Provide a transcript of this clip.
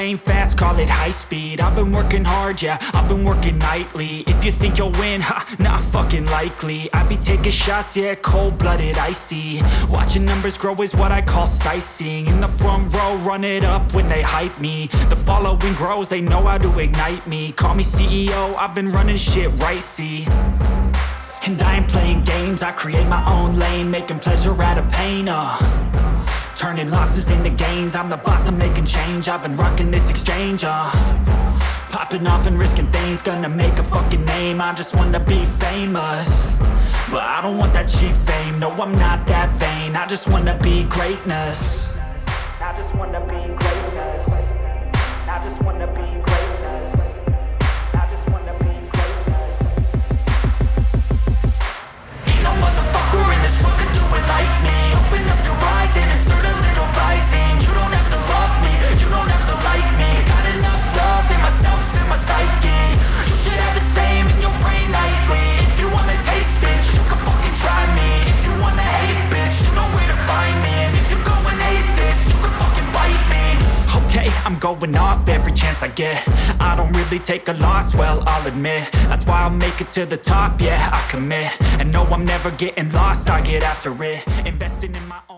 brain fast, call it high speed. I've been working hard, yeah, I've been working nightly. If you think you'll win, ha, not fucking likely. I be taking shots, yeah, cold-blooded, icy. Watching numbers grow is what I call sightseeing. In the front row, run it up when they hype me. The following grows, they know how to ignite me. Call me CEO, I've been running shit right, see. And I ain't playing games, I create my own lane, making pleasure out of pain, turning losses into gains. I'm the boss, I'm making change. I've been rocking this exchange, popping off and risking things. Gonna make a fucking name, I just wanna be famous. But I don't want that cheap fame, no I'm not that vain. I just wanna be greatness. I just wanna be greatness. I just wanna be greatness. I just wanna be greatness. Ain't no motherfucker in this world could do it like me. Open up your eyes and insert a little rising. You don't have to love me, you don't have to like me. Got enough love in myself, in my psyche. You should have the same in your brain nightly. If you wanna taste, bitch, you can fucking try me. If you wanna hate, bitch, you know where to find me. And if you go and hate this, you can fucking bite me. Okay, I'm going off every chance I get. I don't really take a loss, well, I'll admit. That's why I'll make it to the top, yeah, I commit. And no, I'm never getting lost, I get after it. Investing in my own